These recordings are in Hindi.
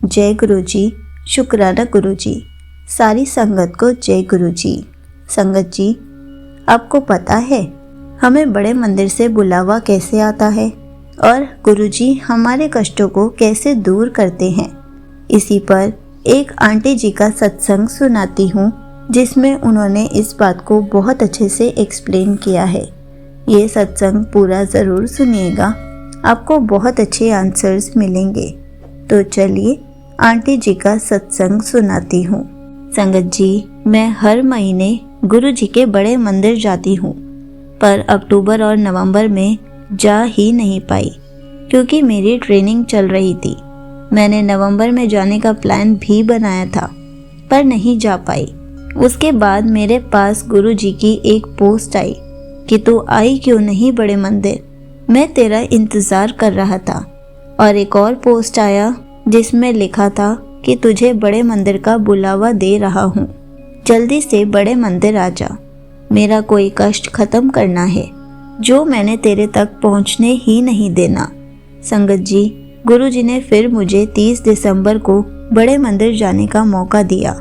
जय गुरु जी, शुक्राना गुरु जी। सारी संगत को जय गुरु जी। संगत जी, आपको पता है हमें बड़े मंदिर से बुलावा कैसे आता है और गुरु जी हमारे कष्टों को कैसे दूर करते हैं। इसी पर एक आंटी जी का सत्संग सुनाती हूँ, जिसमें उन्होंने इस बात को बहुत अच्छे से एक्सप्लेन किया है। ये सत्संग पूरा ज़रूर सुनिएगा, आपको बहुत अच्छे आंसर्स मिलेंगे। तो चलिए आंटी जी का सत्संग सुनाती हूँ। संगत जी, मैं हर महीने गुरु जी के बड़े मंदिर जाती हूँ, पर अक्टूबर और नवंबर में जा ही नहीं पाई क्योंकि मेरी ट्रेनिंग चल रही थी। मैंने नवंबर में जाने का प्लान भी बनाया था, पर नहीं जा पाई। उसके बाद मेरे पास गुरु जी की एक पोस्ट आई कि तू आई क्यों नहीं बड़े मंदिर, मैं तेरा इंतज़ार कर रहा था। और एक और पोस्ट आया जिसमें लिखा था कि तुझे बड़े मंदिर का बुलावा दे रहा हूँ, जल्दी से बड़े मंदिर आ जा, मेरा कोई कष्ट खत्म करना है जो मैंने तेरे तक पहुँचने ही नहीं देना। संगत जी, गुरु जी ने फिर मुझे 30 दिसंबर को बड़े मंदिर जाने का मौका दिया,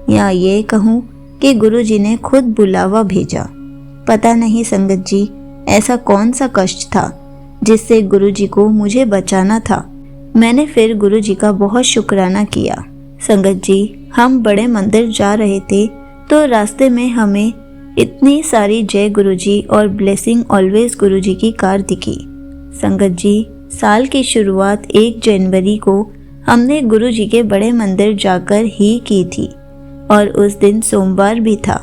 या ये कहूँ कि गुरु जी ने खुद बुलावा भेजा। पता नहीं संगत जी, ऐसा कौन सा कष्ट था जिससे गुरु जी को मुझे बचाना था। मैंने फिर गुरु जी का बहुत शुक्राना किया। संगत जी, हम बड़े मंदिर जा रहे थे तो रास्ते में हमें इतनी सारी जय गुरु जी और ब्लेसिंग ऑलवेज गुरु जी की कार दिखी। संगत जी, साल की शुरुआत 1 जनवरी को हमने गुरु जी के बड़े मंदिर जाकर ही की थी और उस दिन सोमवार भी था।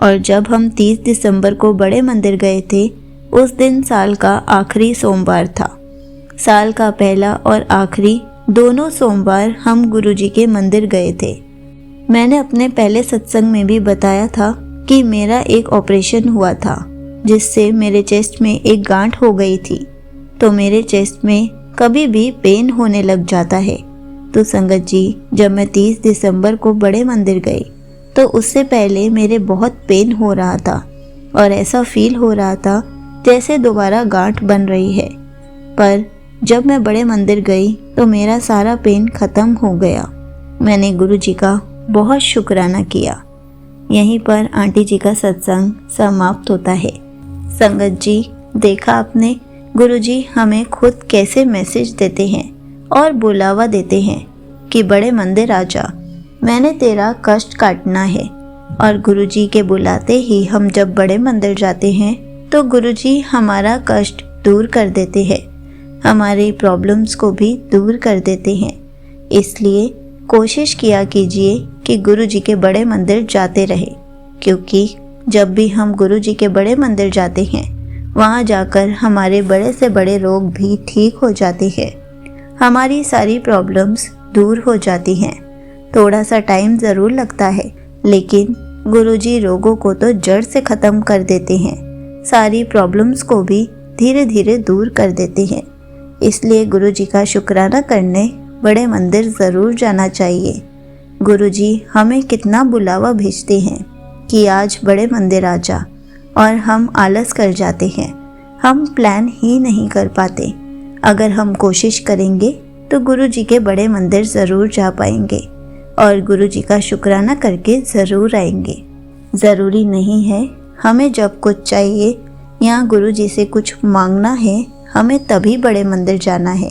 और जब हम 30 दिसंबर को बड़े मंदिर गए थे, उस दिन साल का आखिरी सोमवार था। साल का पहला और आखिरी दोनों सोमवार हम गुरु जी के मंदिर गए थे। मैंने अपने पहले सत्संग में भी बताया था कि मेरा एक ऑपरेशन हुआ था जिससे मेरे चेस्ट में एक गांठ हो गई थी, तो मेरे चेस्ट में कभी भी पेन होने लग जाता है। तो संगत जी, जब मैं 30 दिसंबर को बड़े मंदिर गई तो उससे पहले मेरे बहुत पेन हो रहा था और ऐसा फील हो रहा था जैसे दोबारा गांठ बन रही है। पर जब मैं बड़े मंदिर गई तो मेरा सारा पेन खत्म हो गया। मैंने गुरु जी का बहुत शुक्राना किया। यहीं पर आंटी जी का सत्संग समाप्त होता है। संगत जी, देखा आपने, गुरु जी हमें खुद कैसे मैसेज देते हैं और बुलावा देते हैं कि बड़े मंदिर आ जा, मैंने तेरा कष्ट काटना है। और गुरु जी के बुलाते ही हम जब बड़े मंदिर जाते हैं तो गुरु जी हमारा कष्ट दूर कर देते हैं, हमारी प्रॉब्लम्स को भी दूर कर देते हैं। इसलिए कोशिश किया कीजिए कि गुरु जी के बड़े मंदिर जाते रहे, क्योंकि जब भी हम गुरु जी के बड़े मंदिर जाते हैं वहाँ जाकर हमारे बड़े से बड़े रोग भी ठीक हो जाते हैं, हमारी सारी प्रॉब्लम्स दूर हो जाती हैं। थोड़ा सा टाइम ज़रूर लगता है, लेकिन गुरुजी रोगों को तो जड़ से ख़त्म कर देते हैं, सारी प्रॉब्लम्स को भी धीरे धीरे दूर कर देते हैं। इसलिए गुरुजी का शुक्राना करने बड़े मंदिर ज़रूर जाना चाहिए। गुरुजी हमें कितना बुलावा भेजते हैं कि आज बड़े मंदिर आ जा, और हम आलस कर जाते हैं, हम प्लान ही नहीं कर पाते। अगर हम कोशिश करेंगे तो गुरु जी के बड़े मंदिर ज़रूर जा पाएंगे और गुरु जी का शुक्राना करके ज़रूर आएंगे। ज़रूरी नहीं है हमें जब कुछ चाहिए या गुरु जी से कुछ मांगना है हमें तभी बड़े मंदिर जाना है।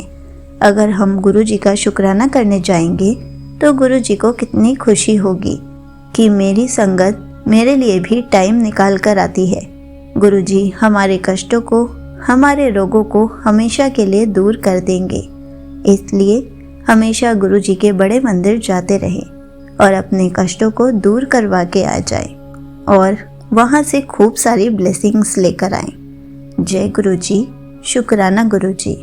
अगर हम गुरु जी का शुक्राना करने जाएंगे तो गुरु जी को कितनी खुशी होगी कि मेरी संगत मेरे लिए भी टाइम निकाल कर आती है। गुरु जी हमारे कष्टों को, हमारे रोगों को हमेशा के लिए दूर कर देंगे। इसलिए हमेशा गुरु जी के बड़े मंदिर जाते रहें और अपने कष्टों को दूर करवा के आ जाए और वहाँ से खूब सारी ब्लेसिंग्स लेकर आएं। जय गुरु जी, शुक्राना गुरु जी।